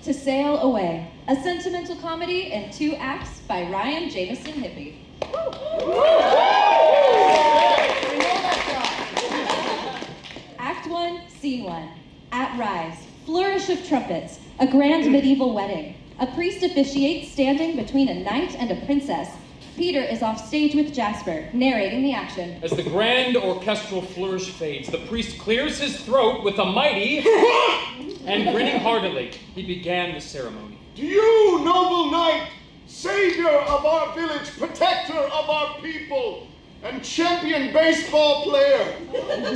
To Sail Away, a sentimental comedy in 2 acts by Ryan Jameson Hippe. Act 1, Scene 1. At Rise, flourish of trumpets, a grand medieval wedding. A priest officiates standing between a knight and a princess. Peter is off stage with Jasper, narrating the action. As the grand orchestral flourish fades, the priest clears his throat with a mighty and grinning heartily, he began the ceremony. Do you, noble knight, savior of our village, protector of our people, and champion baseball player,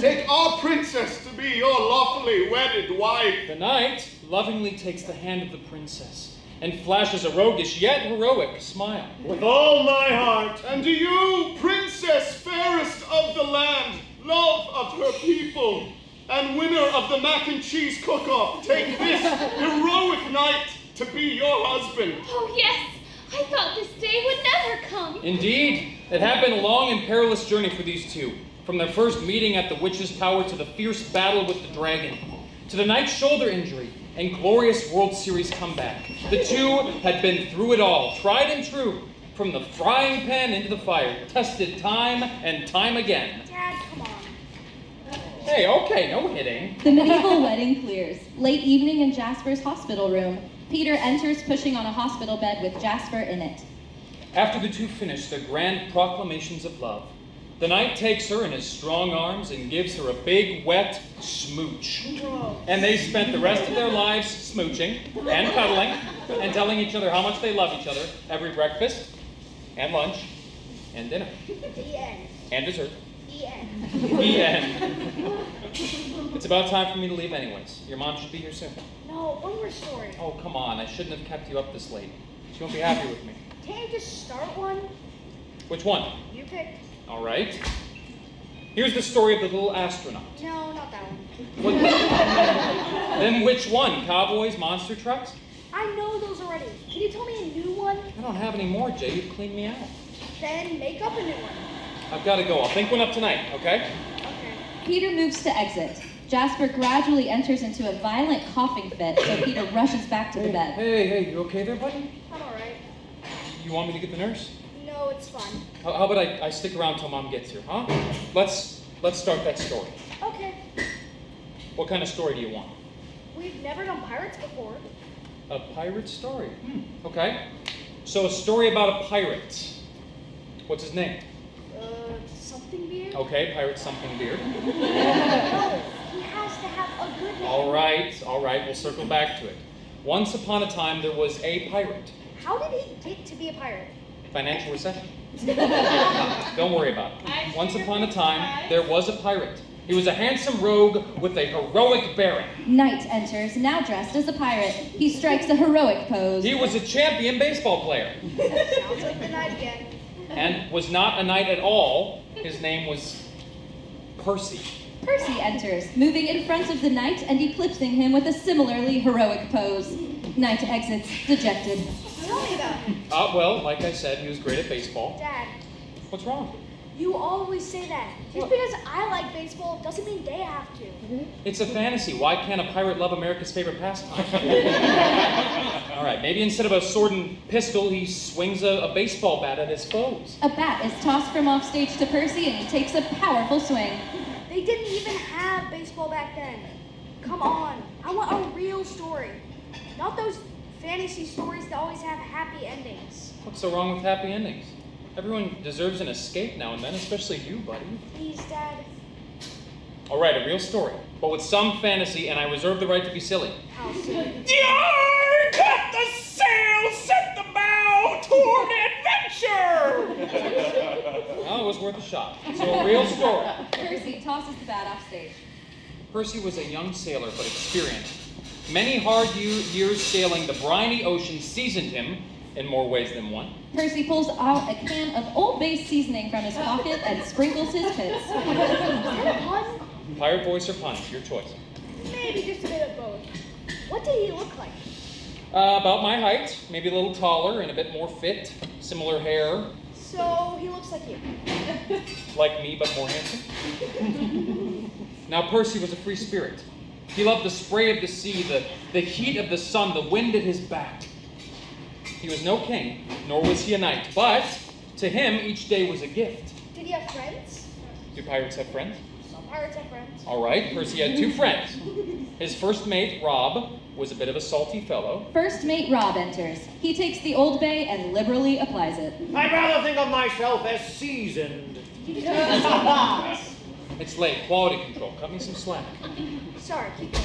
take our princess to be your lawfully wedded wife? The knight lovingly takes the hand of the princess and flashes a roguish yet heroic smile. With all my heart. And do you, princess fairest of the land, love of her people, and winner of the mac and cheese cook-off, take this heroic knight to be your husband? Oh, yes. I thought this day would never come. Indeed, it had been a long and perilous journey for these two, from their first meeting at the witch's tower to the fierce battle with the dragon, to the knight's shoulder injury and glorious World Series comeback. The two had been through it all, tried and true, from the frying pan into the fire, tested time and time again. Dad, come on. Hey, okay, no hitting. The medieval wedding clears. Late evening in Jasper's hospital room. Peter enters pushing on a hospital bed with Jasper in it. After the two finish their grand proclamations of love, the knight takes her in his strong arms and gives her a big, wet smooch. And they spent the rest of their lives smooching and cuddling and telling each other how much they love each other every breakfast and lunch and dinner. The end. And dessert. The end. The end. It's about time for me to leave anyways. Your mom should be here soon. No, one more story. Oh, come on. I shouldn't have kept you up this late. She won't be happy with me. Can't you just start one? Which one? You pick. All right. Here's the story of the little astronaut. No, not that one. What? Then which one? Cowboys, monster trucks? I know those already. Can you tell me a new one? I don't have any more, Jay. You've cleaned me out. Then make up a new one. I've got to go. I'll think one up tonight, okay? Okay. Peter moves to exit. Jasper gradually enters into a violent coughing fit, so Peter rushes back to the bed. Hey, you okay there, buddy? I'm alright. You want me to get the nurse? No, it's fine. How about I stick around till Mom gets here, huh? Let's start that story. Okay. What kind of story do you want? We've never done pirates before. A pirate story. Okay. So a story about a pirate. What's his name? Something beard? Okay, pirate something beard. No, he has to have a good name. All right, we'll circle back to it. Once upon a time, there was a pirate. How did he get to be a pirate? Financial recession. Don't worry about it. Once upon a time, there was a pirate. He was a handsome rogue with a heroic bearing. Knight enters, now dressed as a pirate. He strikes a heroic pose. He was a champion baseball player. Sounds like the night again. And was not a knight at all. His name was Percy. Percy enters, moving in front of the knight and eclipsing him with a similarly heroic pose. Knight exits, dejected. Tell me about him. Well, like I said, he was great at baseball. Dad, What's wrong? you always say that. Just because I like baseball doesn't mean they have to. It's a fantasy. Why can't a pirate love America's favorite pastime? All right, maybe instead of a sword and pistol, he swings a baseball bat at his foes. A bat is tossed from off stage to Percy and he takes a powerful swing. They didn't even have baseball back then. Come on, I want a real story. Not those fantasy stories that always have happy endings. What's so wrong with happy endings? Everyone deserves an escape now and then, especially you, buddy. Please, Dad. All right, a real story, but with some fantasy, and I reserve the right to be silly. How silly. Yarn! Cut the sail! Set the bow toward adventure! Well, it was worth a shot. So a real story. Percy tosses the bat off stage. Percy was a young sailor, but experienced. Many hard years sailing the briny ocean seasoned him in more ways than one. Percy pulls out a can of Old Bay seasoning from his pocket and sprinkles his pits. Is that a pun? Pirate voice or punch, your choice. Maybe just a bit of both. What did he look like? About my height, maybe a little taller and a bit more fit, similar hair. So he looks like you. Like me, but more handsome. Now, Percy was a free spirit. He loved the spray of the sea, the heat of the sun, the wind at his back. He was no king, nor was he a knight, but to him each day was a gift. Did he have friends? Do pirates have friends? Some pirates have friends. All right, Percy had 2 friends. His first mate, Rob, was a bit of a salty fellow. First mate Rob enters. He takes the Old Bay and liberally applies it. I'd rather think of myself as seasoned. It's late. Quality control. Cut me some slack. Sorry, keep going.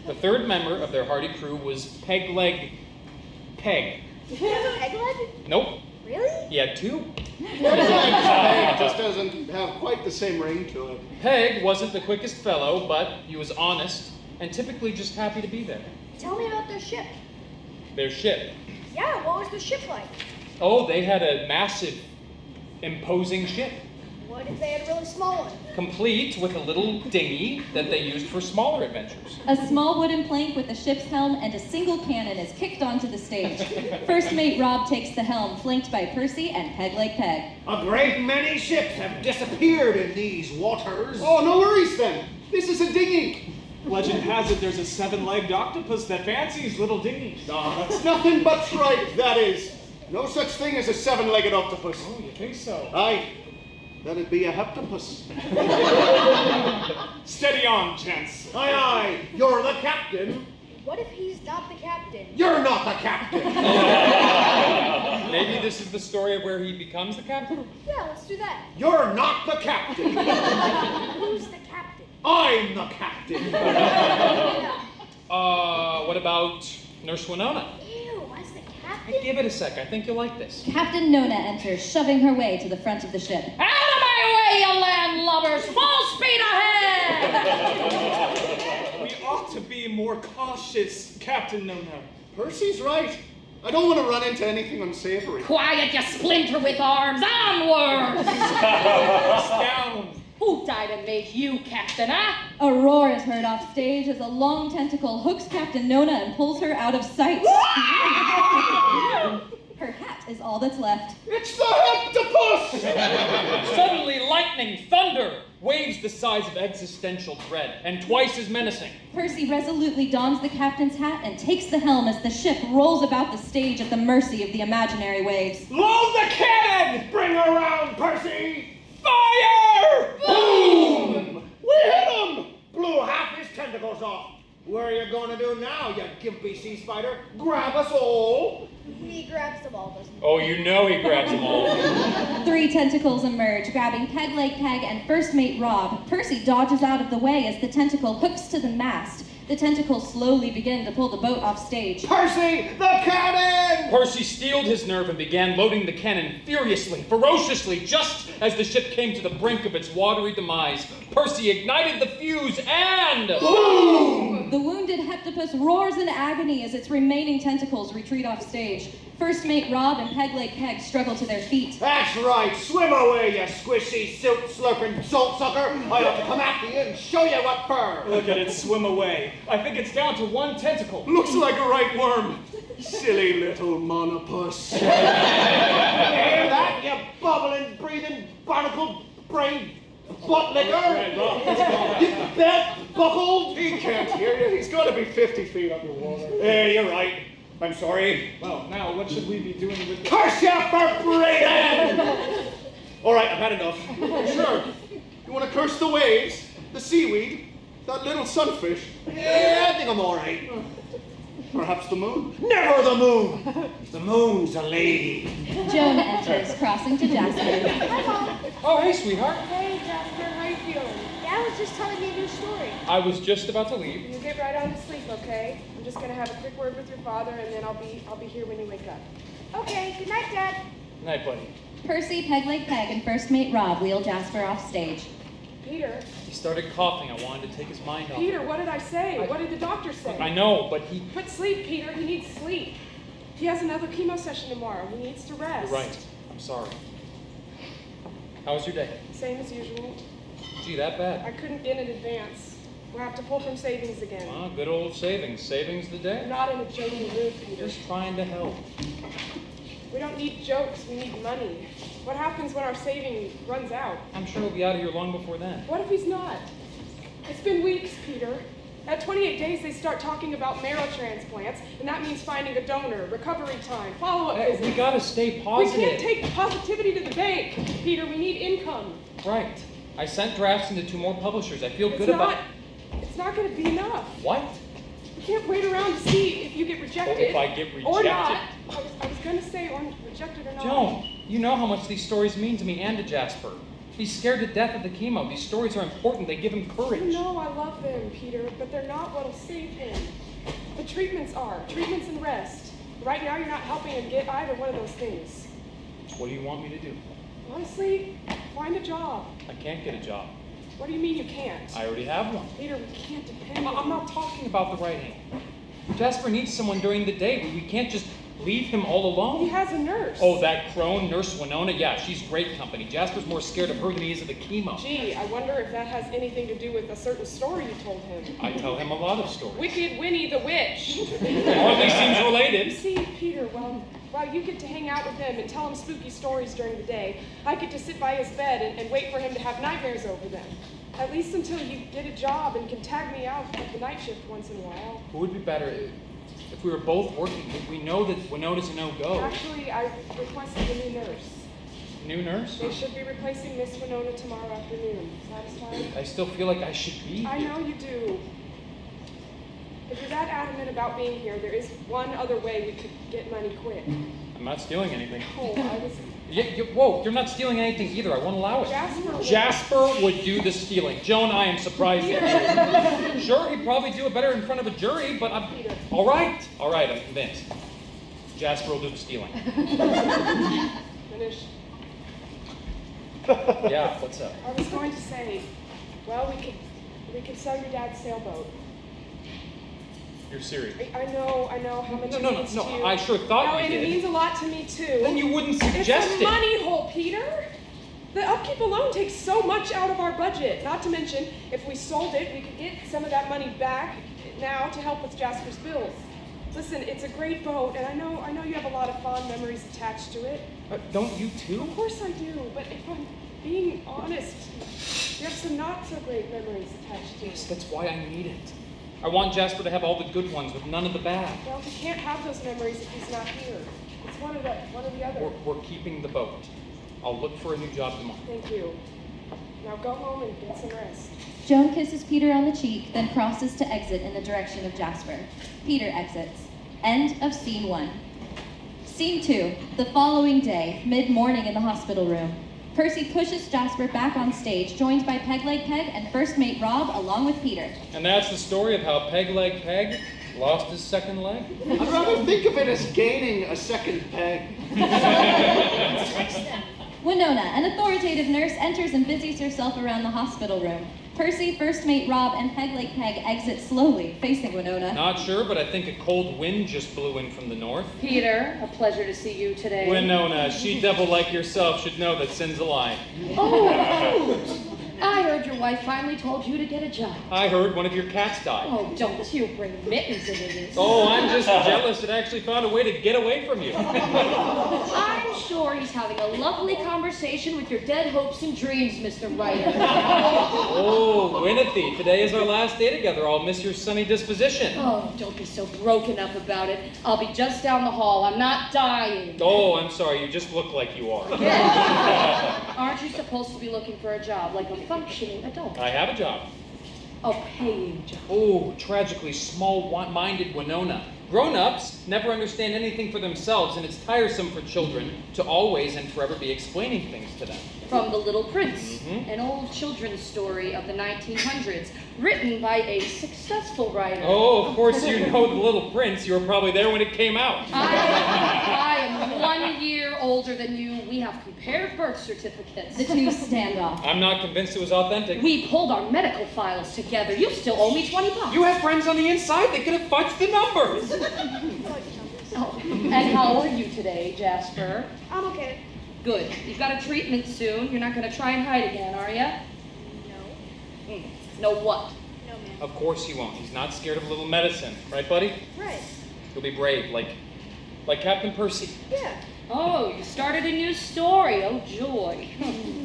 The third member of their hardy crew was Peg. Did he have a peg leg? Nope. Really? He had 2. It just doesn't have quite the same ring to it. Peg wasn't the quickest fellow, but he was honest and typically just happy to be there. Tell me about their ship. Their ship. Yeah, what was the ship like? Oh, they had a massive, imposing ship, What if they had a really small one? complete with a little dinghy that they used for smaller adventures. A small wooden plank with a ship's helm and a single cannon is kicked onto the stage. First mate Rob takes the helm, flanked by Percy and Peg Leg Peg. A great many ships have disappeared in these waters. Oh, no worries then. This is a dinghy. Legend has it there's a 7-legged octopus that fancies little dinghies. Ah, that's nothing but tripe, that is. No such thing as a 7-legged octopus. Oh, you think so? Aye, that'd be a heptopus. Steady on, gents. Aye, aye, you're the captain. What if he's not the captain? You're not the captain. Maybe this is the story of where he becomes the captain? Yeah, let's do that. You're not the captain. Who's the captain? I'm the captain. What about Nurse Winona? Ew, why's the Hey, captain? give it a sec. I think you'll like this. Captain Nona enters, shoving her way to the front of the ship. Out of my way, you landlubbers! Full speed ahead! We ought to be more cautious, Captain Nona. Percy's right. I don't want to run into anything unsavory. Quiet, you splinter with arms! Onwards! Down. Who died and made you captain, huh? A roar is heard off stage as a long tentacle hooks Captain Nona and pulls her out of sight. Her hat is all that's left. It's the heptopus! Suddenly, lightning, thunder, waves the size of existential dread, and twice as menacing. Percy resolutely dons the captain's hat and takes the helm as the ship rolls about the stage at the mercy of the imaginary waves. Load the cannon! Bring her around, Percy! Fire! Boom! We hit him! Blew half his tentacles off. What are you going to do now, you gimpy sea spider? Grab us all? He grabs the ball, doesn't he? Oh, you know he grabs them all. 3 tentacles emerge, grabbing Peg Leg Peg and first mate Rob. Percy dodges out of the way as the tentacle hooks to the mast. The tentacles slowly begin to pull the boat off stage. Percy, the cannon! Percy steeled his nerve and began loading the cannon furiously, ferociously, just as the ship came to the brink of its watery demise. Percy ignited the fuse and... Boom! The wounded heptopus roars in agony as its remaining tentacles retreat off stage. First mate Rob and Peg Leg Peg struggle to their feet. That's right. Swim away, you squishy, silt-slurping salt sucker. I ought to come after you and show you what for. Look at it swim away. I think it's down to 1 tentacle. Looks like a right worm. Silly little monopus. Hear that, you bubbling, breathing, barnacle-brained butt licker? You belt buckled? He can't hear you. He's got to be 50 feet underwater. Yeah, you're right. I'm sorry. Well, now what should we be doing with the... Curse you for breathing! All right, I've had enough. Sure. You want to curse the waves, the seaweed, that little sunfish, Yeah, I think I'm all right. perhaps the moon? Never the moon. The moon's a lady. Joan enters, crossing to Jasper. Hi, Mom. Oh, hey, sweetheart. Hey, Jasper, how you feeling? Dad was just telling me a new story. I was just about to leave. You get right on to sleep, okay? I'm just gonna have a quick word with your father, and then I'll be here when you wake up. Okay, good night, Dad. Night, buddy. Percy, Peg Leg Peg, and first mate Rob wheel Jasper off stage. Peter, He started coughing. I wanted to take his mind off. Peter, what did I say? What did the doctor say? I know, but he... But sleep, Peter. He needs sleep. He has another chemo session tomorrow. He needs to rest. You're right. I'm sorry. How was your day? Same as usual. Gee, that bad. I couldn't get in advance. We'll have to pull from savings again. Well, good old savings. Savings the I'm day. not in a joking mood, Peter. Just trying to help. We don't need jokes. We need money. What happens when our saving runs out? I'm sure he'll be out of here long before then. What if he's not? It's been weeks, Peter. At 28 days, they start talking about marrow transplants, and that means finding a donor, recovery time, follow-up Hey, visits. we gotta stay We positive. can't take positivity to the bank, Peter. We need income. Right. I sent drafts into 2 more publishers. I feel good about... It's not going to be enough. What? We can't wait around to see if you get rejected. If I get Or rejected? not. I was going to say or rejected or not. Joan, you know how much these stories mean to me and to Jasper. He's scared to death of the chemo. These stories are important. They give him courage. You know I love them, Peter, but they're not what'll save him. The treatments are. Treatments and rest. Right now, you're not helping him get either one of those things. What do you want me to do? Honestly, find a job. I can't get a job. What do you mean you can't? I already have one. Peter, we can't depend on I'm not talking about the writing. Jasper needs someone during the day. We can't just leave him all alone. He has a nurse. Oh, that crone, Nurse Winona? Yeah, she's great company. Jasper's more scared of her than he is of the chemo. Gee, I wonder if that has anything to do with a certain story you told him. I tell him a lot of stories. Wicked Winnie the Witch. Or at least seems You related. see, Peter, while you get to hang out with him and tell him spooky stories during the day, I get to sit by his bed and wait for him to have nightmares over them. At least until you get a job and can tag me out at the night shift once in a while. Who would be better if we were both working? We know that Winona's a no-go. Actually, I requested a new nurse. New nurse? They should be replacing Miss Winona tomorrow afternoon. Satisfied? I still feel like I should be I here. know you do. If you're that adamant about being here, there is one other way we could get money quick. I'm not stealing anything. Oh, I was... Whoa, you're not stealing anything either. I won't allow it. Jasper would do the stealing. Joan, I am surprised at you. Sure, he'd probably do it better in front of a jury, but I'm... All right, I'm convinced. Jasper will do the stealing. Finished. Yeah, what's up? I was going to say, well, we could sell your dad's sailboat. You're serious. I know how much it means to you. I sure thought no, you and did. it means a lot to me too. Then you wouldn't suggest It's a money hole, Peter. The upkeep alone takes so much out of our budget. Not to mention, if we sold it, we could get some of that money back now to help with Jasper's bills. Listen, it's a great boat, and I know you have a lot of fond memories attached to it. Don't you too? Of course I do, but if I'm being honest, you have some not so great memories attached to it. Yes, that's why I need it. I want Jasper to have all the good ones with none of the bad. Well, he can't have those memories if he's not here. It's one or the other. We're keeping the boat. I'll look for a new job tomorrow. Thank you. Now go home and get some rest. Joan kisses Peter on the cheek, then crosses to exit in the direction of Jasper. Peter exits. End of scene 1. Scene 2. The following day, mid-morning in the hospital room. Percy pushes Jasper back on stage, joined by Pegleg Peg and first mate Rob, along with Peter. And that's the story of how Pegleg Peg lost his second leg? I'd rather think of it as gaining a second peg. Winona, an authoritative nurse, enters and busies herself around the hospital room. Percy, first mate Rob, and Pegleg Peg exit slowly, facing Winona. Not sure, but I think a cold wind just blew in from the north. Peter, a pleasure to see you today. Winona, she-devil like yourself should know that sin's a lie. Oh, I heard your wife finally told you to get a job. I heard one of your cats died. Oh, don't you bring mittens into this. Oh, I'm just jealous it actually found a way to get away from you. I'm sure he's having a lovely conversation with your dead hopes and dreams, Mr. Writer. Oh, Winothy, today is our last day together. I'll miss your sunny disposition. Oh, don't be so broken up about it. I'll be just down the hall. I'm not dying. Oh, I'm sorry. You just look like you are. Aren't you supposed to be looking for a job like a functioning adult? I have a job. A paying job. Oh, tragically small-minded Winona. Grown-ups never understand anything for themselves, and it's tiresome for children to always and forever be explaining things to them. From The Little Prince, an old children's story of the 1900s, written by a successful writer. Oh, of course you know The Little Prince. You were probably there when it came out. I am 1 year older than you. We have compared birth certificates. The two stand off. I'm not convinced it was authentic. We pulled our medical files together. You still owe me $20. You have friends on the inside. They could have fudged the numbers. Oh, and how are you today, Jasper? I'm okay. Good. You've got a treatment soon. You're not going to try and hide again, are you? No. No what? No, man. Of course he won't. He's not scared of a little medicine. Right, buddy? Right. He'll be brave, like Captain Percy. Yeah. Oh, you started a new story. Oh, joy.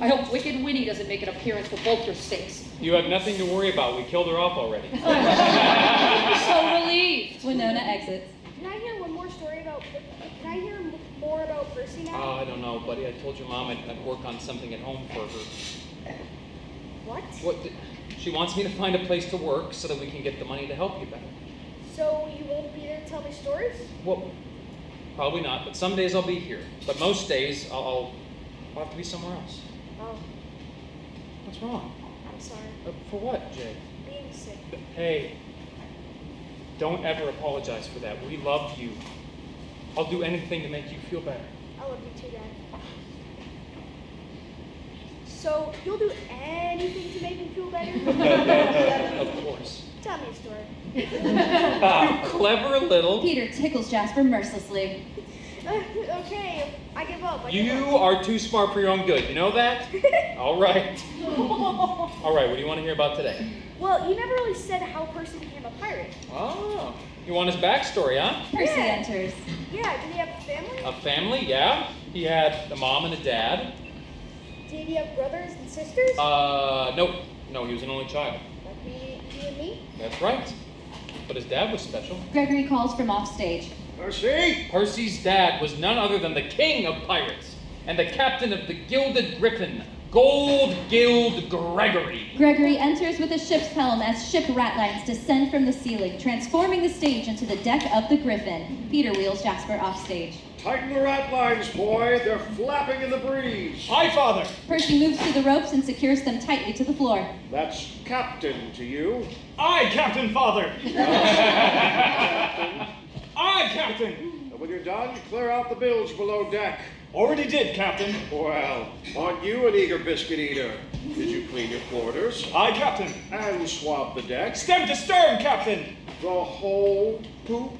I hope Wicked Winnie doesn't make an appearance for both your sakes. You have nothing to worry about. We killed her off already. I'm so relieved. Winona exits. Can I hear one more story about? Can I hear more about Percy now? I don't know, buddy. I told your mom I'd work on something at home for her. What? She wants me to find a place to work so that we can get the money to help you better. So you won't be there to tell me stories? Well, probably not, but some days I'll be here. But most days I'll have to be somewhere else. Oh, What's wrong? I'm sorry. For what, Jay? Being sick. Hey, don't ever apologize for that. We love you. I'll do anything to make you feel better. I love you too, Dad. So you'll do anything to make me feel better? Of course. Tell me a story. You clever little... Peter tickles Jasper mercilessly. Okay, I give up. I give You up. are too smart for your own good. You know that? All right. All right, what do you want to hear about today? Well, you never really said how Percy became a pirate. Oh, you want his backstory, huh? Percy Yeah. enters. Yeah, did he have a family? A family, yeah. He had a mom and a dad. Did he have brothers and sisters? Nope. No, he was an only child. Like me, you and me? That's right. But his dad was special. Gregory calls from off stage. Percy? Percy's dad was none other than the king of pirates and the captain of the Gilded Griffin, Gold Guild Gregory. Gregory enters with a ship's helm as ship ratlines descend from the ceiling, transforming the stage into the deck of the Griffin. Peter wheels Jasper off stage. Tighten the rat lines, boy. They're flapping in the breeze. Aye, Father. Percy moves to the ropes and secures them tightly to the floor. That's captain to you. Aye, Captain, Father. Captain. Aye, Captain. And when you're done, clear out the bilge below deck. Already did, Captain. Well, aren't you an eager biscuit eater? Did you clean your quarters? Aye, Captain. And swab the deck? Stem to stern, Captain. The whole poop?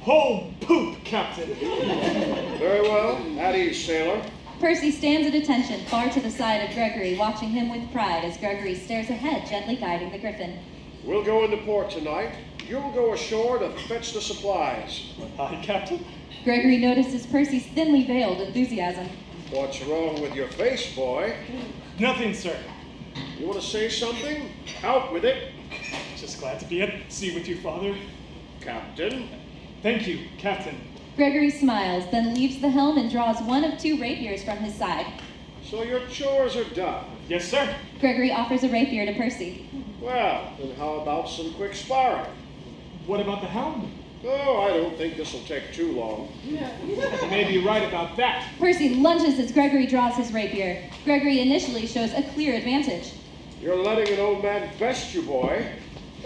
Whole poop, Captain. Very well. At ease, sailor. Percy stands at attention, far to the side of Gregory, watching him with pride as Gregory stares ahead, gently guiding the Griffin. We'll go into port tonight. You'll go ashore to fetch the supplies. Aye, Captain. Gregory notices Percy's thinly veiled enthusiasm. What's wrong with your face, boy? Nothing, sir. You want to say something? Out with it. Just glad to be at sea with you, Father. Captain. Thank you, Captain. Gregory smiles, then leaves the helm and draws one of two rapiers from his side. So your chores are done. Yes, sir. Gregory offers a rapier to Percy. Well, then how about some quick sparring? What about the helm? Oh, I don't think this will take too long. You may be right about that. Percy lunges as Gregory draws his rapier. Gregory initially shows a clear advantage. You're letting an old man best you, boy.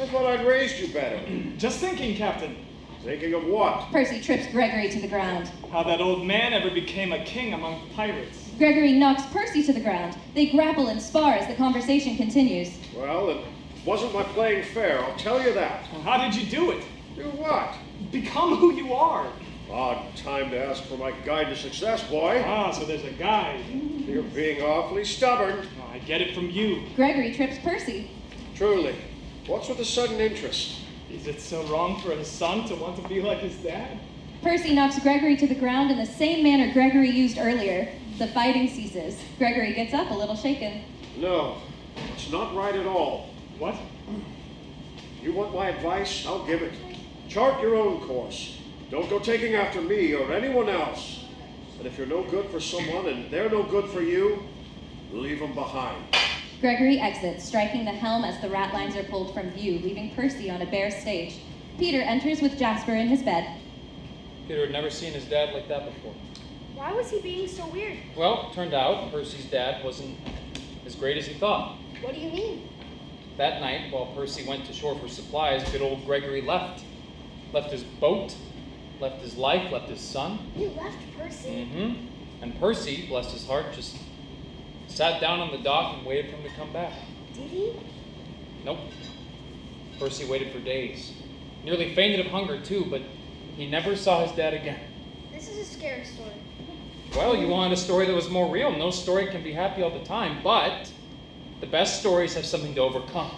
I thought I'd raised you better. Just thinking, Captain, Thinking of what? Percy trips Gregory to the ground. how that old man ever became a king among pirates. Gregory knocks Percy to the ground. They grapple and spar as the conversation continues. Well, it wasn't my playing fair, I'll tell you that. Well, how did you do it? Do what? Become who you are. Odd time to ask for my guide to success, boy. Ah, so there's a guide. You're being awfully stubborn. Oh, I get it from you. Gregory trips Percy. Truly. What's with the sudden interest? Is it so wrong for a son to want to be like his dad? Percy knocks Gregory to the ground in the same manner Gregory used earlier. The fighting ceases. Gregory gets up a little shaken. No, it's not right at all. What? You want my advice? I'll give it. Chart your own course. Don't go taking after me or anyone else. And if you're no good for someone and they're no good for you, leave them behind. Gregory exits, striking the helm as the ratlines are pulled from view, leaving Percy on a bare stage. Peter enters with Jasper in his bed. Peter had never seen his dad like that before. Why was he being so weird? Well, turned out Percy's dad wasn't as great as he thought. What do you mean? That night, while Percy went to shore for supplies, good old Gregory left. Left his boat, left his life, left his son. You left Percy? Mm-hmm. And Percy, bless his heart, just sat down on the dock and waited for him to come back. Did he? Nope. Percy waited for days. Nearly fainted of hunger, too, but he never saw his dad again. This is a scary story. Well, you wanted a story that was more real. No story can be happy all the time, but the best stories have something to overcome.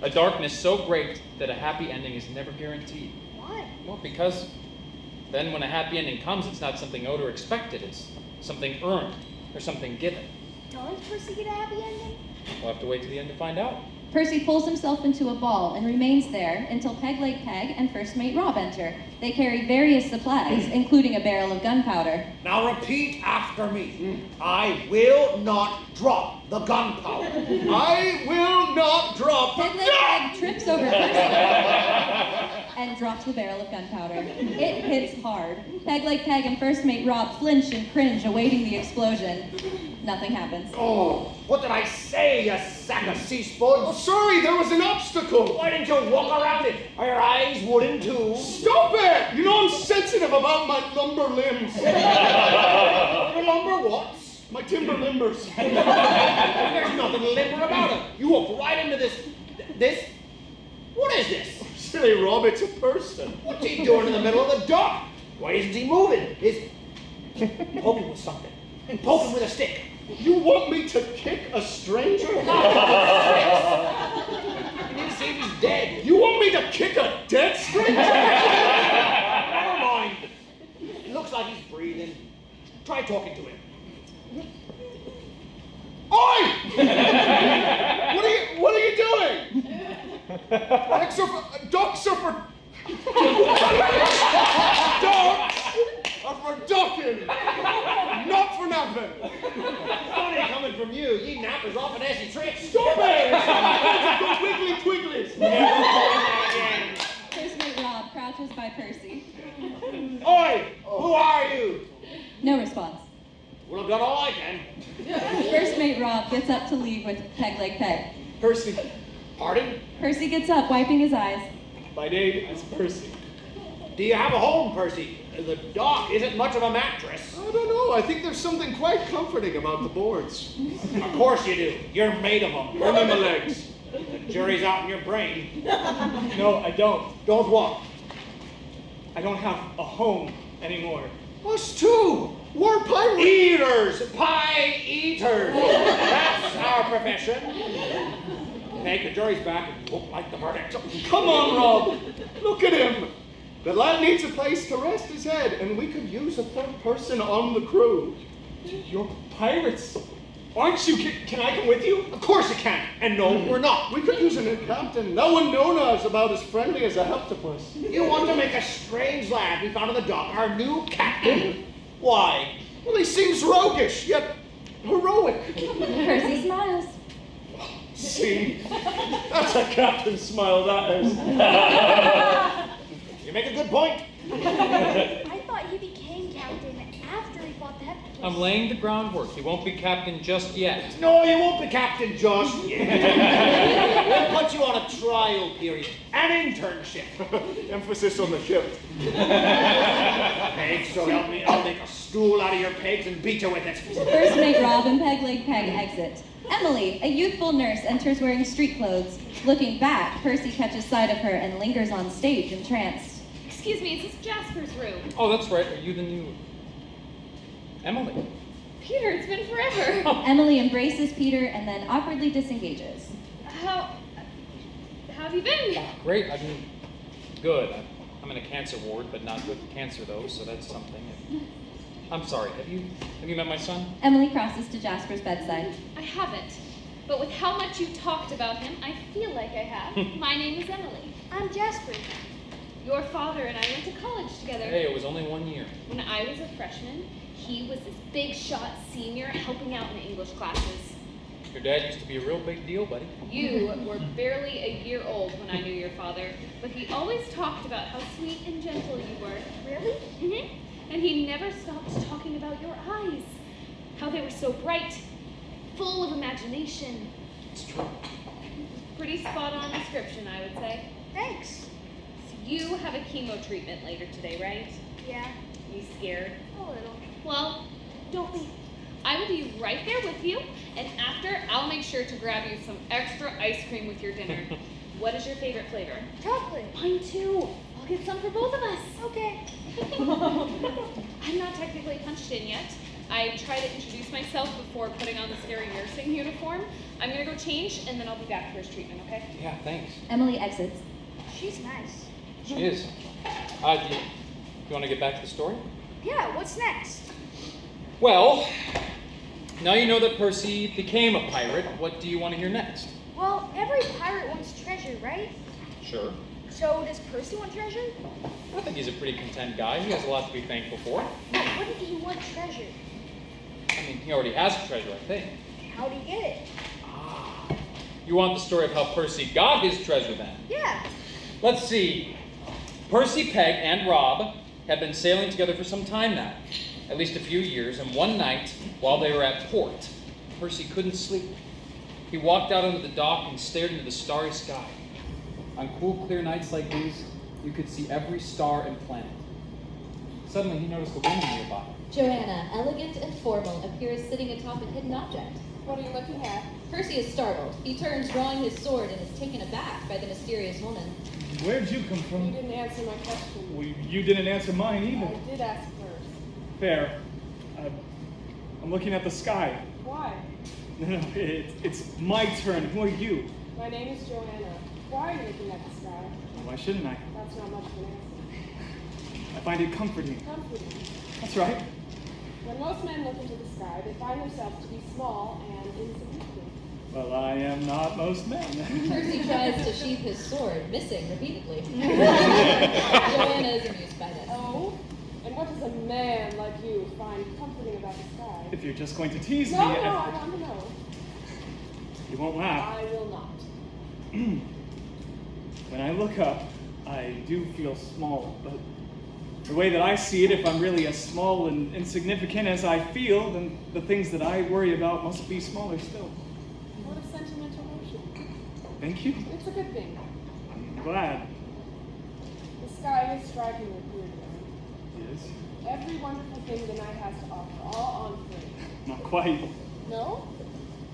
A darkness so great that a happy ending is never guaranteed. Why? Well, because Then when a happy ending comes, it's not something owed or expected. It's something earned or something given. Does Percy get a happy ending? We'll have to wait to the end to find out. Percy pulls himself into a ball and remains there until Peg Leg Peg and First Mate Rob enter. They carry various supplies, including a barrel of gunpowder. Now repeat after me. I will not drop the gunpowder. I will not drop Peg Leg Peg trips over Percy and drops the barrel of gunpowder. It hits hard. Peg Leg Peg and First Mate Rob flinch and cringe, awaiting the explosion. Nothing happens. Oh, what did I say, you sack of sea sponge? Oh, sorry, there was an obstacle. Why didn't you walk around it? Are your eyes wooden too? Stop it! You know I'm sensitive about my lumber limbs. Your lumber what? My timber limbers. There's nothing limber about it. You walked right into this. What is this? Silly Rob, it's a person. What's he doing in the middle of the dock? Why isn't he moving? He's poking with something. And poking with a stick. You want me to kick a stranger? You need to see if he's dead. You want me to kick a dead stranger? Never mind. It looks like he's breathing. Try talking to him. Oi! What are you doing? Ducks are for ducking, not for napping. Funny coming from you. Ye nappers often ask you tricks. Stop it! Wiggly twigglies. First Mate Rob crouches by Percy. Oi! Who are you? No response. Well, I've done all I can. First Mate Rob gets up to leave with Peg Leg Peg. Percy. Pardon? Percy gets up, wiping his eyes. My name is Percy. Do you have a home, Percy? The dock isn't much of a mattress. I don't know. I think there's something quite comforting about the boards. Of course you do. You're made of them. Only my legs. The jury's out in your brain. No, I don't. Don't what? I don't have a home anymore. Us too. We're pirates. Eaters! Pie eaters! That's our profession. Peg, the jury's back and won't like the verdict. Come on, Rob. Look at him. The lad needs a place to rest his head, and we could use a third person on the crew. You're pirates. Aren't you? Can I come with you? Of course you can. And no, we're not. We could use a new captain. No one knows about as friendly as a heptapus. You want to make a strange lad we found on the dock our new captain? Why? Well, he seems roguish, yet heroic. Percy smiles. See? That's a captain smile, that is. You make a good point. I thought he became captain after he fought the heptapus. I'm laying the groundwork. He won't be captain just yet. No, you won't be captain just yet. We'll put you on a trial period. An internship. Emphasis on the ship. Peg, so help me, I'll make a stool out of your pegs and beat you with it. First Mate Rob and Peg Leg Peg exit. Emily, a youthful nurse, enters wearing street clothes. Looking back, Percy catches sight of her and lingers on stage, entranced. Excuse me, is this Jasper's room? Oh, that's right. Are you the new Emily? Peter, it's been forever. Emily embraces Peter and then awkwardly disengages. How have you been? Great. I've been good. I'm in a cancer ward, but not with cancer though, so that's something. I'm sorry. Have you met my son? Emily crosses to Jasper's bedside. I haven't. But with how much you talked about him, I feel like I have. My name is Emily. I'm Jasper. Your father and I went to college together. Hey, it was only 1 year. When I was a freshman, he was this big shot senior helping out in the English classes. Your dad used to be a real big deal, buddy. You were barely a year old when I knew your father, but he always talked about how sweet and gentle you were. Really? Mm-hmm. And he never stopped talking about your eyes. How they were so bright, full of imagination. It's true. Pretty spot on description, I would say. Thanks. So you have a chemo treatment later today, right? Yeah, You scared? a little. Well, don't be. I will be right there with you, and after, I'll make sure to grab you some extra ice cream with your dinner. What is your favorite flavor? Chocolate. Mine too. I'll get some for both of us. Okay. I'm not technically punched in yet. I try to introduce myself before putting on the scary nursing uniform. I'm gonna go change, and then I'll be back for his treatment, okay? Yeah, thanks. Emily exits. She's nice. She is. You want to get back to the story? Yeah, what's next? Well, now you know that Percy became a pirate. What do you want to hear next? Well, every pirate wants treasure, right? Sure. So does Percy want treasure? I think he's a pretty content guy. He has a lot to be thankful for. But wouldn't he want treasure? I mean, he already has treasure, I think. How'd he get it? You want the story of how Percy got his treasure then? Yeah. Let's see. Percy, Peg, and Rob have been sailing together for some time now, at least a few years, and one night, while they were at port, Percy couldn't sleep. He walked out onto the dock and stared into the starry sky. On cool, clear nights like these, you could see every star and planet. Suddenly, he noticed a woman nearby. Joanna, elegant and formal, appears sitting atop a hidden object. What are you looking at? Percy is startled. He turns, drawing his sword, and is taken aback by the mysterious woman. Where'd you come You from? didn't answer my question. Well, you didn't answer mine either. I did ask first. Fair. I'm looking at the sky. Why? No, it's my turn. Who are you? My name is Joanna. Why are you looking at the sky? Why shouldn't I? That's not much of an answer. I find it comforting. Comforting. That's right. When most men look into the sky, they find themselves to be small and insignificant. Well, I am not most men. Percy tries to sheath his sword, missing repeatedly. Joanna is amused by this. Oh? And what does a man like you find comforting about the sky? If you're just going to tease No, me, no, I want to know. you won't laugh. I will not. When I look up, I do feel small, but the way that I see it, if I'm really as small and insignificant as I feel, then the things that I worry about must be smaller still. What a sentimental notion. Thank you. It's a good thing. I'm glad. The sky is strikingly clear today. Yes. Every wonderful thing the night has to offer, all on free. Not quite. No?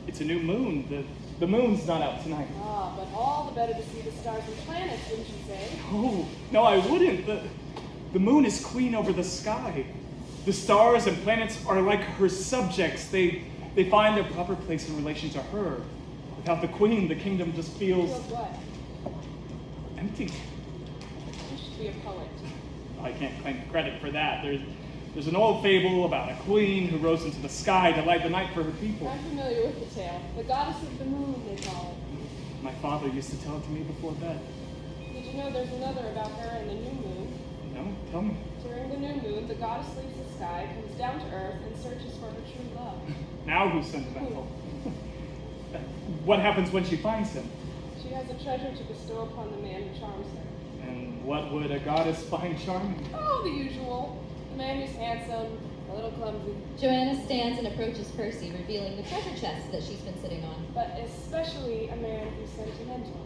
It's a new moon. The moon's not out tonight. Ah, but all the better to see the stars and planets, wouldn't you say? No, I wouldn't. The moon is queen over the sky. The stars and planets are like her subjects. They find their proper place in relation to her. Without the queen, the kingdom just feels Feels what? empty. You should be a poet. I can't claim credit for that. There's an old fable about a queen who rose into the sky to light the night for her people. I'm familiar with the tale. The goddess of the moon, they call it. My father used to tell it to me before bed. Did you know there's another about her in the new moon? No? Tell me. During the new moon, the goddess leaves the sky, comes down to earth, and searches for her true love. Now who's sentimental? What happens when she finds him? She has a treasure to bestow upon the man who charms her. And what would a goddess find charming? Oh, the usual. A man who's handsome, a little clumsy, Joanna stands and approaches Percy, revealing the treasure chest that she's been sitting on. but especially a man who's sentimental.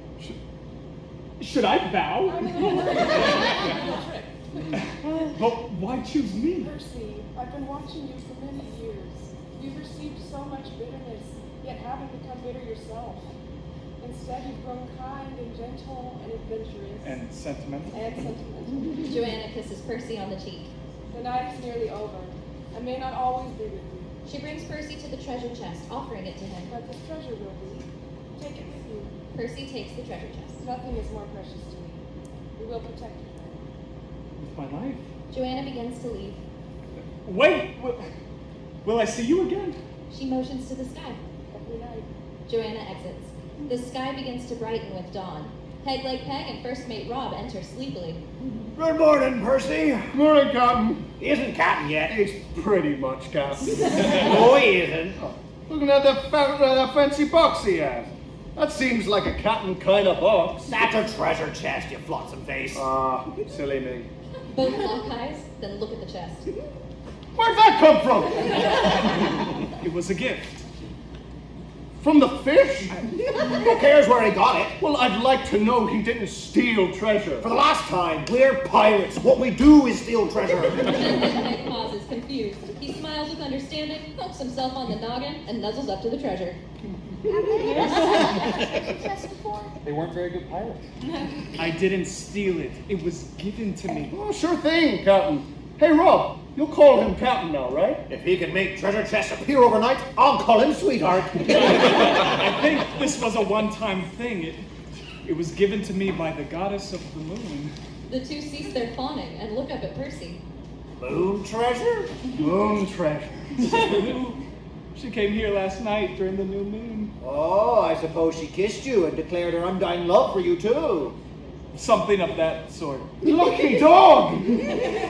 Should I bow? I'm a little worried about your trick. But why choose me? Percy, I've been watching you for many years. You've received so much bitterness, yet haven't become bitter yourself. Instead, you've grown kind and gentle and adventurous. And sentimental? And sentimental. Joanna kisses Percy on the cheek. The night is nearly over. I may not always be with you, She brings Percy to the treasure chest, offering it to him. but this treasure will be. Take it with you. Percy takes the treasure chest. Nothing is more precious to me. We will protect it. With my life? Joanna begins to leave. Wait! Will I see you again? She motions to the sky. Every night. Joanna exits. The sky begins to brighten with dawn. Peg Leg Peg and first mate Rob enter sleepily. Good morning, Percy. Morning, Captain. He isn't captain yet. He's pretty much Captain. No, he isn't. Looking at that fancy box he has. That seems like a captain kind of box. That's a treasure chest, you flotsam face. Ah, silly me. Both lock eyes, then look at the chest. Where'd that come from? It was a gift. From the fish? Who cares where he got it? Well, I'd like to know he didn't steal treasure. For the last time, we're pirates. What we do is steal treasure. Then Peg pauses, confused. He smiles with understanding, pokes himself on the noggin, and nuzzles up to the treasure. Have they ever seen a treasure chest before? They weren't very good pirates. I didn't steal it. It was given to me. Oh, sure thing, Captain. Hey, Rob, you'll call him Captain now, right? If he can make treasure chests appear overnight, I'll call him sweetheart. I think this was a one-time thing. It was given to me by the goddess of the moon. The two cease their fawning and look up at Percy. Moon treasure? Moon treasure. She came here last night during the new moon. Oh, I suppose she kissed you and declared her undying love for you too. Something of that sort. Lucky dog!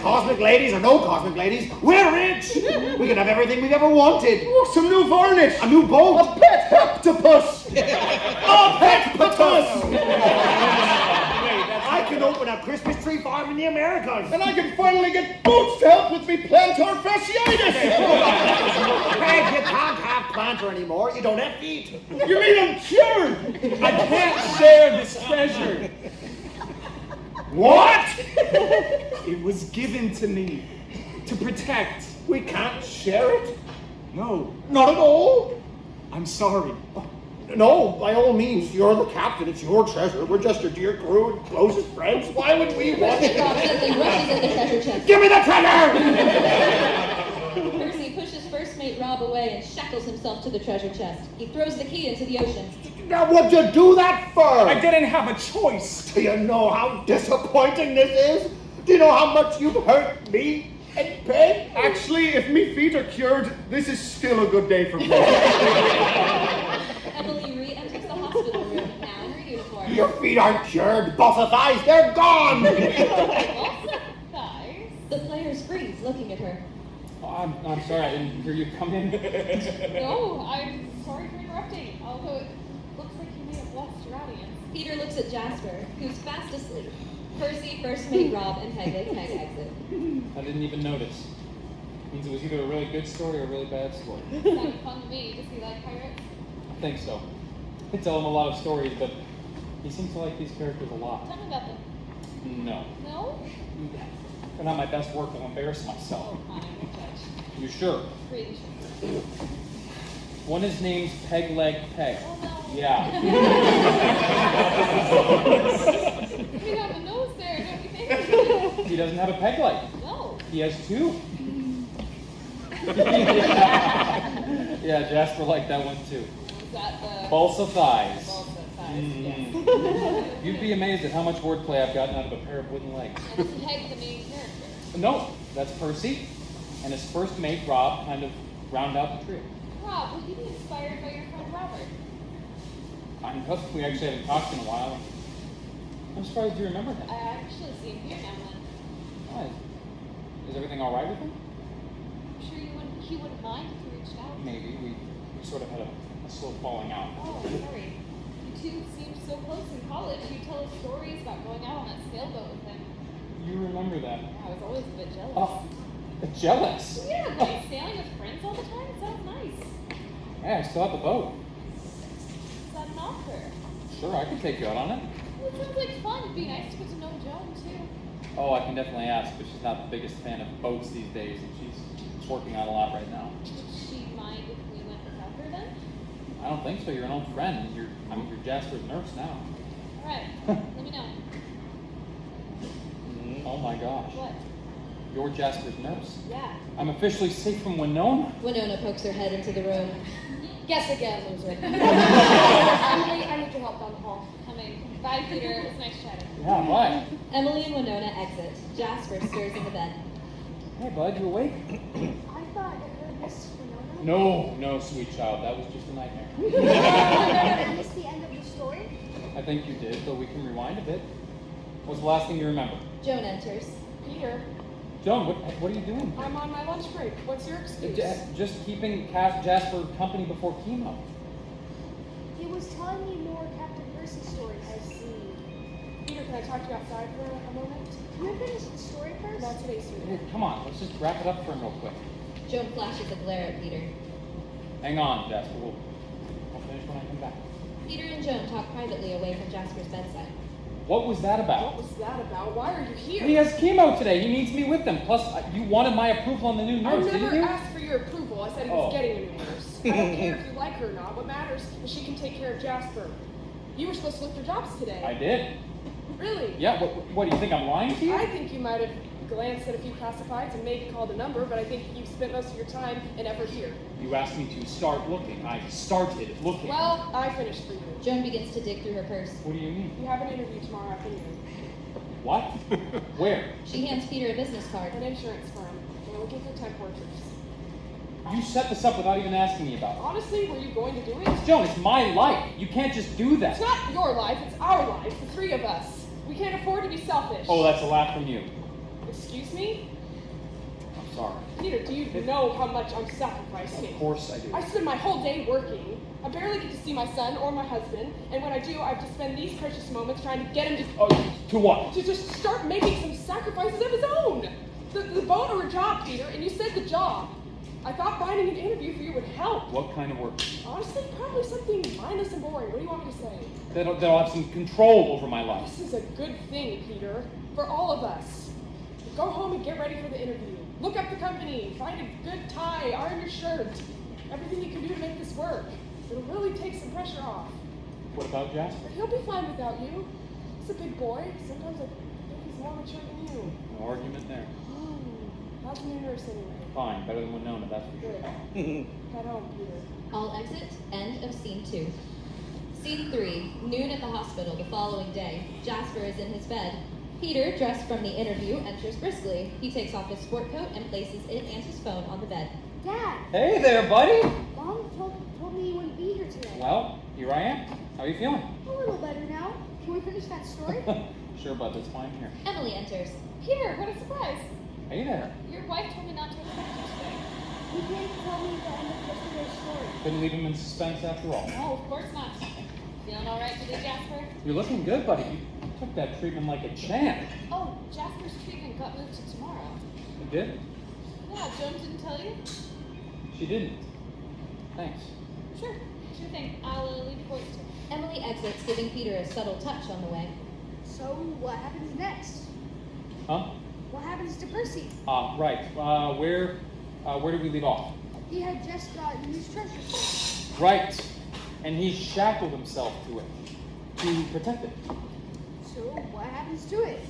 Cosmic ladies or no cosmic ladies, we're rich! We can have everything we've ever wanted. Oh, some new varnish! A new boat! A pet heptopus! A petpatus! I can open a Christmas tree farm in the Americas! And I can finally get boats to help with me plantar fasciitis! Craig, you can't have plantar anymore. You don't have feet. You mean I'm cured? I can't share this treasure. What? It was given to me to protect. We can't share it? No, Not at all? I'm sorry. No, by all means, you're the captain. It's your treasure. We're just your dear crew and closest friends. Why would we want it? Rob suddenly rushes at the treasure chest. Give me the treasure! Percy pushes first mate Rob away and shackles himself to the treasure chest. He throws the key into the ocean. Now, what'd you do that for? I didn't have a choice. Do you know how disappointing this is? Do you know how much you've hurt me and Peg? Actually, if me feet are cured, this is still a good day for me. Emily re-enters the hospital room, now in her uniform. Your feet aren't cured, both thighs, they're gone! The players freeze, looking at her. Oh, I'm sorry, I didn't hear you come in. No, I'm sorry for interrupting, although it looks like you may have lost your audience. Peter looks at Jasper, who's fast asleep. Percy, first mate Rob, and Peg exit. I didn't even notice. Means it was either a really good story or a really bad story. Sounded fun to me. Does he like pirates? I think so. I tell him a lot of stories, but he seems to like these characters a lot. Tell me about them. No. No? They're not my best work, I'll embarrass myself. Oh, fine, I won't judge. You sure? Really sure. One is named Peg Leg Peg. Oh no. Yeah. You have a nose there, don't you think? He doesn't have a peg leg. No. He has two. Yeah, Jasper liked that one too. Is that the... Balsa thighs. Balsa thighs, yes. You'd be amazed at how much wordplay I've gotten out of a pair of wooden legs. And is Peg the main character? No, that's Percy. And his first mate, Rob, kind of round out the trio. Rob, would you be inspired by your friend Robert? I'm impressed we actually haven't talked in a while. I'm surprised you remember him. I actually see him here now and then. Why? Is everything all right with him? I'm sure he wouldn't mind if you reached out. Maybe. We sort of had a slow falling out. Oh, sorry. You two seemed so close in college. You tell us stories about going out on that sailboat with him. You remember that? I was always a bit jealous. Oh, jealous? Yeah, like sailing with friends all the time? It sounds nice. Yeah, I still have the boat. Is that an offer? Sure, I could take you out on it. Well, it sounds like fun. It'd be nice to get to know Joan, too. Oh, I can definitely ask, but she's not the biggest fan of boats these days, and she's working on a lot right now. Would she mind if we went without her then? I don't think so. You're an old friend. You're Jasper's nurse now. All right. Let me know. Oh my gosh. What? You're Jasper's nurse. Yeah. I'm officially safe from Winona. Winona pokes her head into the room. Guess again, loser. Emily, I need your help down the hall. Coming. Bye, Peter. It was nice chatting. Yeah, why? Emily and Winona exit. Jasper stirs in the bed. Hey, bud, you awake? I thought I heard Miss Winona. No, sweet child. That was just a nightmare. I missed the end of the story. I think you did, but we can rewind a bit. What's the last thing you remember? Joan enters. Peter, Joan, what are you doing? I'm on my lunch break. What's your excuse? Just keeping Jasper company before chemo. He was telling me more Captain Percy's stories. I see. Peter, can I talk to you outside for a moment? Can you finish the story first? Not today, sweetie. Hey, come on, let's just wrap it up for him real quick. Joan flashes a glare at Peter. Hang on, Jasper. We'll finish when I come back. Peter and Joan talk privately away from Jasper's bedside. What was that about? What was that about? Why are you here? He has chemo today. He needs me with him. Plus, you wanted my approval on the new I nurse, never didn't you? asked for your approval. I said he was getting a new nurse. I don't care if you like her or not. What matters is she can take care of Jasper. You were supposed to look for jobs today. I did. Really? Yeah, what do you think? I'm lying to you? I think you might have glanced at a few classifieds and maybe called a number, but I think you've spent most of your time and effort here. You asked me to start looking. I started looking. Well, I finished for you. Joan begins to dig through her purse. What do you mean? You have an interview tomorrow afternoon. What? Where? She hands Peter a business card. An insurance firm. They're looking for temp workers. You set this up without even asking me about it. Honestly, were you going to do it? Joan, it's my life. You can't just do that. It's not your life, it's our life, the three of us. We can't afford to be selfish. Oh, that's a laugh from you. Excuse me? I'm sorry. Peter, do you know how much I'm sacrificing? Of course I do. I spend my whole day working. I barely get to see my son or my husband, and when I do, I have to spend these precious moments trying to get him Oh, to what? to just start making some sacrifices of his own. The boat or a job, Peter, and you said the job. I thought finding an interview for you would help. What kind of work? Honestly, probably something mindless and boring. What do you want me to say? They'll have some control over my life. This is a good thing, Peter, for all of us. Go home and get ready for the interview. Look up the company, find a good tie, iron your shirt. Everything you can do to make this work. It'll really take some pressure off. What about Jasper? He'll be fine without you. He's a big boy. Sometimes I think he's more mature than you. No argument there. How's the new nurse anyway? Fine, better than Winona, that's for Good. sure. Head home, Peter. All exit. End of scene 2. Scene 3. Noon at the hospital the following day. Jasper is in his bed. Peter, dressed from the interview, enters briskly. He takes off his sport coat and places it and his phone on the bed. Dad, Hey there, buddy. Mom told me you wouldn't be here today. Well, here I am. How are you feeling? A little better now. Can we finish that story? Sure, bud, that's fine here. Emily enters. Peter, what a surprise. Hey there. Your wife told me not to expect you today. You didn't tell me the end of yesterday's story. Couldn't leave him in suspense after all. No, of course not. Feeling all right today, Jasper? You're looking good, buddy. You took that treatment like a champ. Oh, Jasper's treatment got moved to tomorrow. You did? Yeah, Joan didn't tell you? She didn't. Thanks. Sure thing. I'll leave your voice to her. Emily exits, giving Peter a subtle touch on the way. So, what happens next? Huh? What happens to Percy? Right. Where did we leave off? He had just gotten his treasure. Right. And he shackled himself to it. To protect it. So, what happens to it?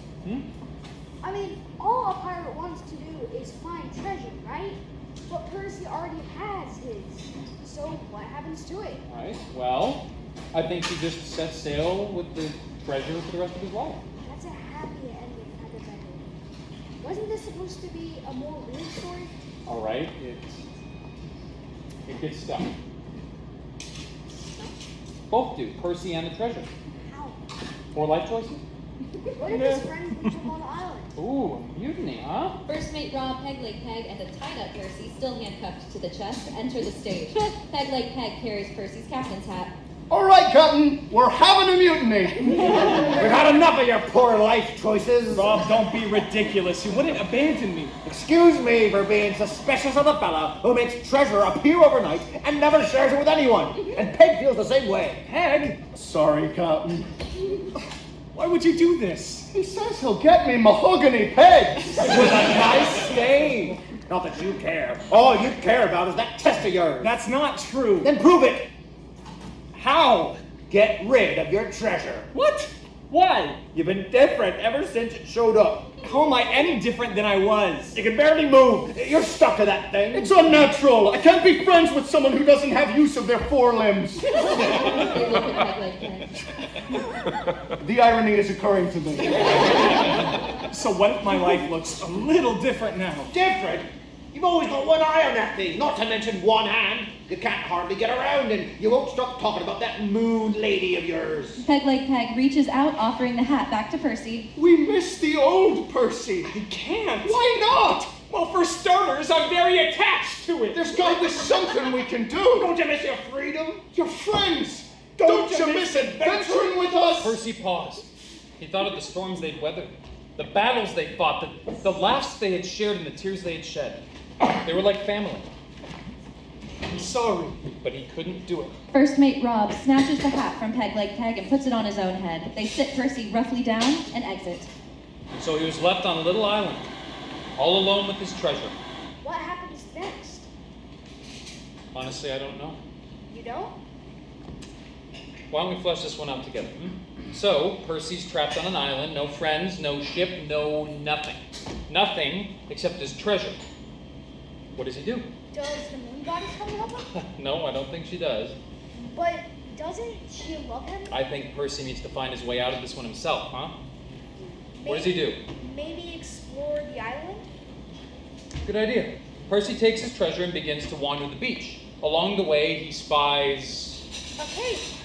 I mean, all a pirate wants to do is find treasure, right? But Percy already has his. So, what happens to it? Right. Well, I think he just set sail with the treasure for the rest of his life. That's a happy ending kind of ending. Wasn't this supposed to be a more real story? All right. It gets stuck. Both do. Percy and the treasure. How? Or life choices. What if his friends put him on the island? Ooh, a mutiny, huh? First mate Rob, Peg Leg Peg, and a tied-up Percy, still handcuffed to the chest, enter the stage. Peg Leg Peg carries Percy's captain's hat. All right, Captain, we're having a mutiny. We've had enough of your poor life choices. Rob, don't be ridiculous. You wouldn't abandon me. Excuse me for being suspicious of the fella who makes treasure appear overnight and never shares it with anyone. And Peg feels the same way. Peg? Sorry, Captain. Why would you do this? He says he'll get me mahogany pegs. It was a nice day. Not that you care. All you care about is that test of yours. That's not true. Then prove it. How? Get rid of your treasure. What? Why? You've been different ever since it showed up. How am I any different than I was? You can barely move. You're stuck to that thing. It's unnatural. I can't be friends with someone who doesn't have use of their forelimbs. They look at Peg Leg Peg. The irony is occurring to me. So what if my life looks a little different now? Different? You've always got one eye on that thing, not to mention one hand. You can't hardly get around, and you won't stop talking about that moon lady of yours. Peg Leg Peg reaches out, offering the hat back to Percy. We miss the old Percy. I can't. Why not? Well, for starters, I'm very attached to it. There's got to be something we can do. Don't you miss your freedom? Your friends. Don't you miss adventuring with us? Percy paused. He thought of the storms they'd weathered, the battles they fought, the laughs they had shared, and the tears they had shed. They were like family. I'm sorry. But he couldn't do it. First mate Rob snatches the hat from Peg Leg Peg and puts it on his own head. They sit Percy roughly down and exit. And so he was left on a little island, all alone with his treasure. What happens next? Honestly, I don't know. You don't? Why don't we flesh this one out together? So, Percy's trapped on an island, no friends, no ship, no nothing. Nothing except his treasure. What does he do? Does the moon goddess come and help him? No, I don't think she does. But doesn't she love him? I think Percy needs to find his way out of this one himself, huh? What does he do? Maybe explore the island? Good idea. Percy takes his treasure and begins to wander the beach. Along the way, he spies... A cave.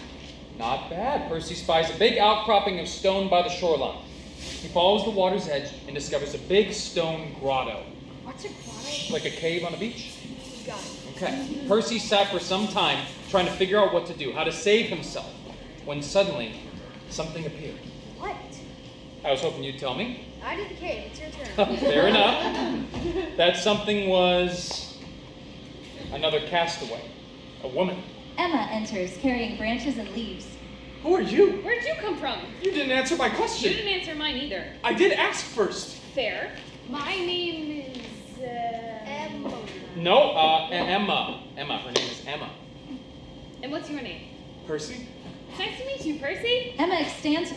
Not bad. Percy spies a big outcropping of stone by the shoreline. He follows the water's edge and discovers a big stone grotto. What's a grotto? Like a cave on a beach. Got it. Okay. Percy sat for some time trying to figure out what to do, how to save himself, when suddenly something appeared. What? I was hoping you'd tell me. I did the cave. It's your turn. Fair enough. That something was another castaway, a woman. Emma enters, carrying branches and leaves. Who are you? Where'd you come from? You didn't answer my You question. didn't answer mine either. I did ask first. Fair. My name is, Emma. No, Emma. Emma. Her name is Emma. And what's your name? Percy? It's nice to meet you, Percy. Emma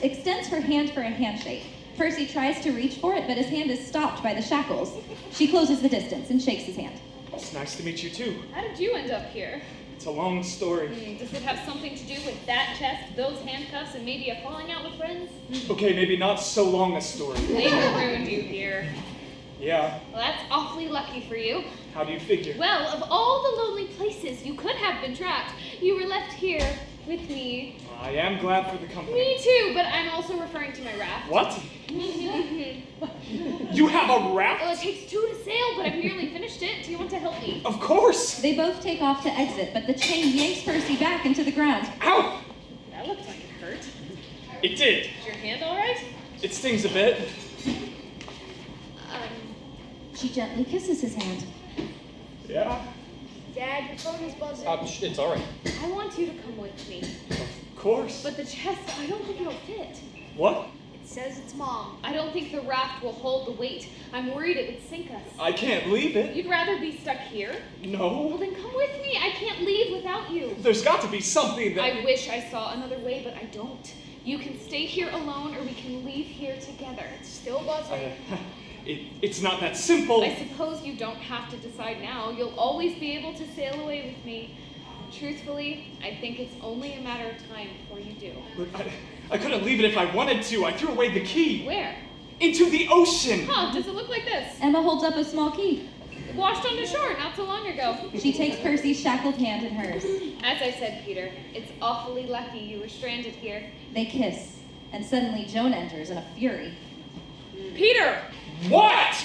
extends her hand for a handshake. Percy tries to reach for it, but his hand is stopped by the shackles. She closes the distance and shakes his hand. It's nice to meet you too. How did you end up here? It's a long story. Does it have something to do with that chest, those handcuffs, and maybe a falling out with friends? Okay, maybe not so long a story. They ruined you here. Yeah, Well, that's awfully lucky for you. how do you figure? Well, of all the lonely places you could have been trapped, you were left here with me. I am glad for the company. Me too, but I'm also referring to my raft. What? Well, You have a it raft? takes two to sail, but I've nearly finished it. Do you want to help me? Of course! They both take off to exit, but the chain yanks Percy back into the ground. Ow! That looked like it hurt. It did. Is your hand all right? It stings a bit. She gently kisses his hand. Yeah, Dad, your phone is buzzing. It's all right. I want you to come with me. of course. But the chest, I don't think it'll fit. What? It says it's Mom. I don't think the raft will hold the weight. I'm worried it would sink us. I can't leave it. You'd rather be stuck here? Well, No. then come with me. I can't leave without you. There's got to be something that... I wish I saw another way, but I don't. You can stay here alone, or we can leave here together. Still buzzing. It's not that simple. I suppose you don't have to decide now. You'll always be able to sail away with me. Truthfully, I think it's only a matter of time before you do. But I couldn't leave it if I wanted to. I threw away the key. Where? Into the ocean. Huh, does it look like this? Emma holds up a small key. It washed on the shore not so long ago. She takes Percy's shackled hand in hers. As I said, Peter, it's awfully lucky you were stranded here. They kiss, and suddenly Joan enters in a fury. Peter, What?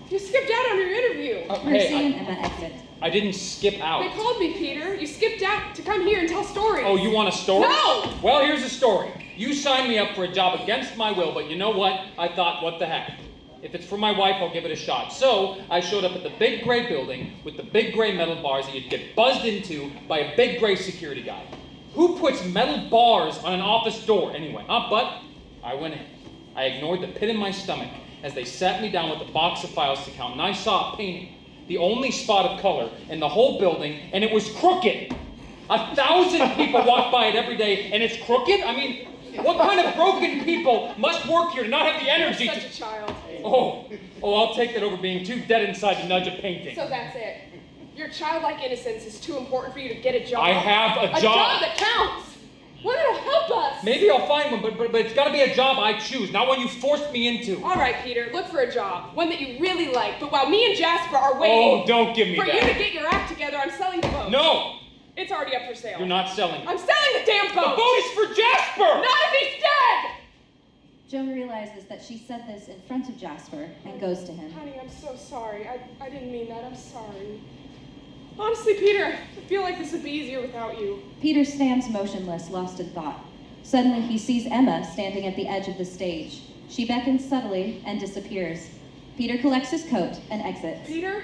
you skipped out on your interview. Percy and Emma exit. I didn't skip They out. called me, Peter. You skipped out to come here and tell stories. Oh, you want a story? No! Well, here's a story. You signed me up for a job against my will, but you know what? I thought, what the heck? If it's for my wife, I'll give it a shot. So, I showed up at the big gray building with the big gray metal bars that you'd get buzzed into by a big gray security guy. Who puts metal bars on an office door anyway, huh? But I went in. I ignored the pit in my stomach as they sat me down with a box of files to count, and I saw a painting, the only spot of color in the whole building, and it was crooked. 1,000 people walk by it every day, and it's crooked? I mean, what kind of broken people must work here to not have the energy You're to... such a child. Oh, I'll take that over being too dead inside to nudge a painting. So that's it. Your childlike innocence is too important for you to get a job. I have a A job that counts. One that'll help us. Maybe I'll find one, but it's got to be a job I choose, not one you forced me into. All right, Peter, look for a job. One that you really like. But while me and Jasper are waiting Oh, don't give me for that. you to get your act together, I'm selling the boat. No, It's already up for sale. you're not selling it. I'm selling the damn The boat. boat is for Jasper! Not if he's dead! Joan realizes that she said this in front of Jasper and goes to him. Honey, I'm so sorry. I didn't mean that. I'm sorry. Honestly, Peter, I feel like this would be easier without you. Peter stands motionless, lost in thought. Suddenly he sees Emma standing at the edge of the stage. She beckons subtly and disappears. Peter collects his coat and exits. Peter?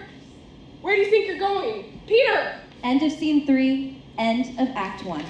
Where do you think you're going? Peter! End of scene 3, end of Act 1.